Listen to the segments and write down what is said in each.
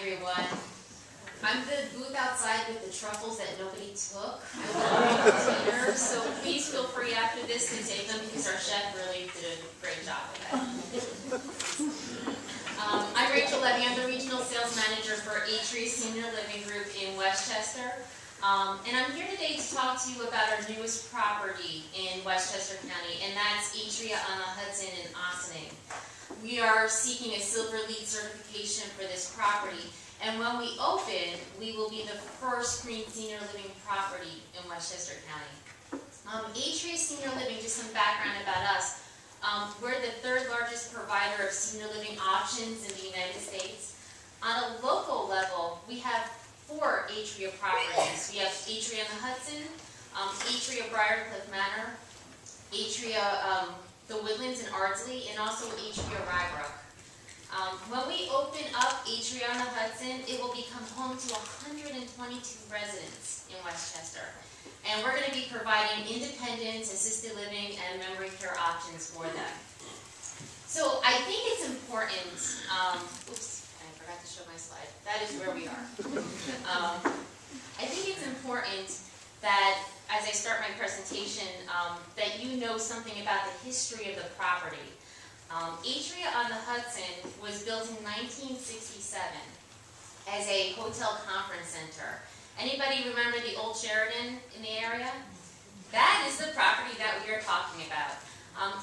everyone. I'm the booth outside with the truffles that nobody took. I will bring dinner, so please feel free after this to take them because our chef really did a great job with that. I'm Levy. I'm the regional sales manager for Atria Senior Living Group in Westchester. And I'm here today to talk to you about our newest property in Westchester County, and that's Atria on the Hudson in Ossining. We are seeking a Silver LEED certification for this property, and when we open, we will be the first green senior living property in Westchester County. Atria Senior Living, just some background about us. We're the third largest provider of senior living options in the United States. On a local level, we have 4 Atria properties. We have Atria on the Hudson, Atria Briarcliff Manor, Atria the Woodlands in Ardsley, and also Atria Rybrook. When we open up Atria on the Hudson, it will become home to 122 residents in Westchester. And we're going to be providing independent, assisted living, and memory care options for them. So I think it's important, oops, I forgot to show my slide. That is where we are. I think it's important that, as I start my presentation, that you know something about the history of the property. Atria on the Hudson was built in 1967 as a hotel conference center. Anybody remember the old Sheraton in the area? That is the property that we are talking about.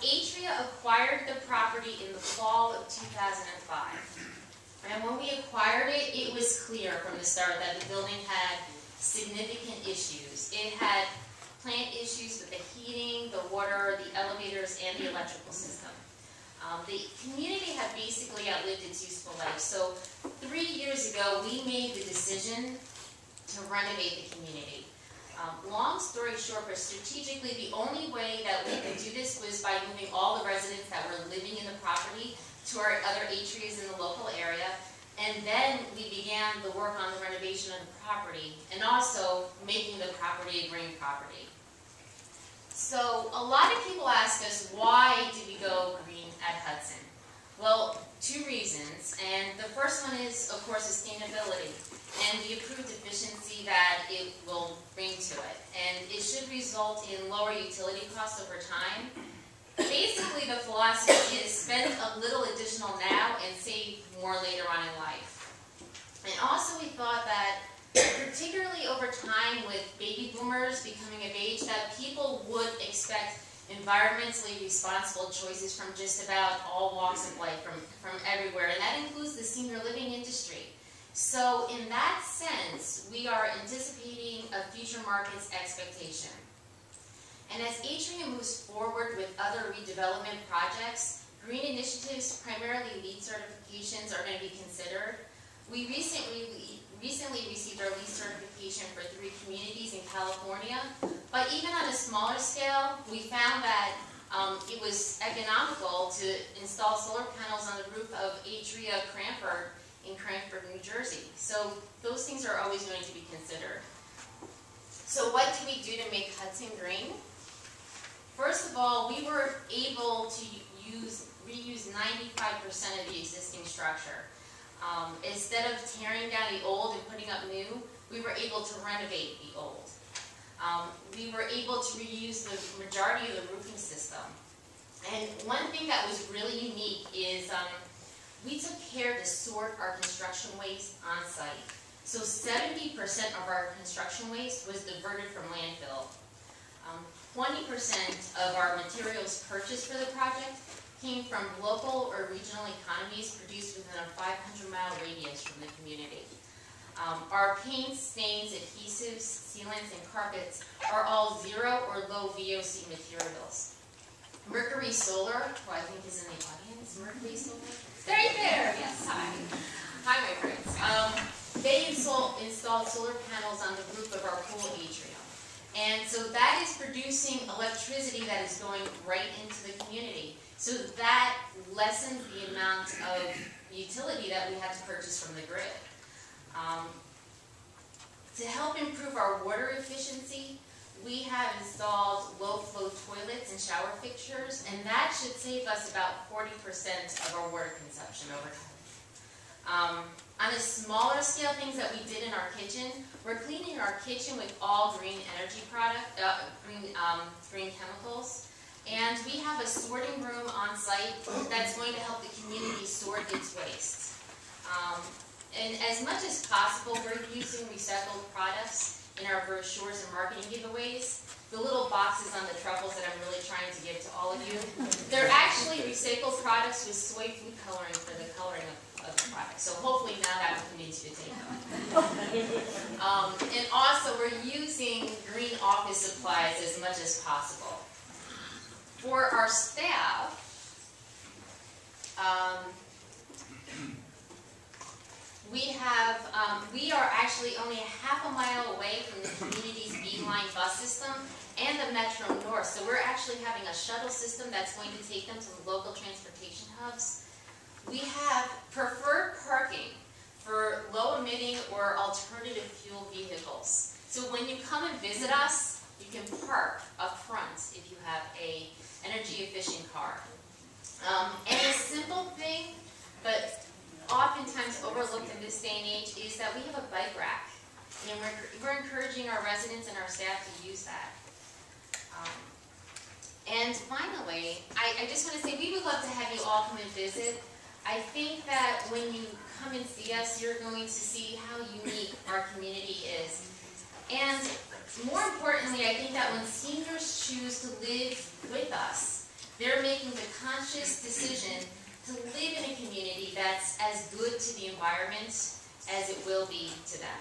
Atria acquired the property in the fall of 2005. And when we acquired it, it was clear from the start that the building had significant issues. It had plant issues with the heating, the water, the elevators, and the electrical system. The community had basically outlived its useful life. So 3 years ago, we made the decision to renovate the community. Long story short, but strategically, the only way that we could do this was by moving all the residents that were living in the property to our other Atrias in the local area. And then we began the work on the renovation of the property and also making the property a green property. So a lot of people ask us, why did we go green at Hudson? Well, 2 reasons. And the first one is, of course, sustainability and the improved efficiency that it will bring to it. And it should result in lower utility costs over time. Basically, the philosophy is spend a little additional now and save more later on in life. And also we thought that, particularly over time with baby boomers becoming of age, that people would expect environmentally responsible choices from just about all walks of life, from everywhere, and that includes the senior living industry. So in that sense, we are anticipating a future market's expectation. And as Atria moves forward with other redevelopment projects, green initiatives, primarily LEED certifications, are going to be considered. We recently received our LEED certification for 3 communities in California, but even on a smaller scale, we found that it was economical to install solar panels on the roof of Atria Cranford in Cranford, New Jersey. So those things are always going to be considered. So what did we do to make Hudson green? First of all, we were able to reuse 95% of the existing structure. Instead of tearing down the old and putting up new, we were able to renovate the old. We were able to reuse the majority of the roofing system. And one thing that was really unique is we took care to sort our construction waste on site. So 70% of our construction waste was diverted from landfill. 20% of our materials purchased for the project came from local or regional economies produced within a 500-mile radius from the community. Our paints, stains, adhesives, sealants, and carpets are all 0 or low VOC materials. Mercury Solar, who I think is in the audience, Mercury Solar? Right there, yes, hi. Hi, my friends. They installed solar panels on the roof of our pool atrium. And so that is producing electricity that is going right into the community. So that lessens the amount of utility that we have to purchase from the grid. To help improve our water efficiency, we have installed low-flow toilets and shower fixtures, and that should save us about 40% of our water consumption over time. On a the smaller scale things that we did in our kitchen, we're cleaning our kitchen with all green energy green chemicals. And we have a sorting room on site that's going to help the community sort its waste. And as much as possible, we're using recycled products in our brochures and marketing giveaways. The little boxes on the truffles that I'm really trying to give to all of you, they're actually recycled products with soy food coloring for the coloring of the product. So hopefully now that will convince you to take them. And also, we're using green office supplies as much as possible. For our staff, we are actually only a half a mile away from the community's B-Line bus system and the Metro North. So we're actually having a shuttle system that's going to take them to the local transportation hubs. We have preferred parking for low-emitting or alternative fuel vehicles. So when you come and visit us, you can park up front if you have a energy-efficient car. And a simple thing, but oftentimes overlooked in this day and age, is that we have a bike rack. And we're encouraging our residents and our staff to use that. And finally, I just want to say we would love to have you all come and visit. I think that when you come and see us, you're going to see how unique our community is. And more importantly, I think that when seniors choose to live with us, they're making the conscious decision to live in a community that's as good to the environment as it will be to them.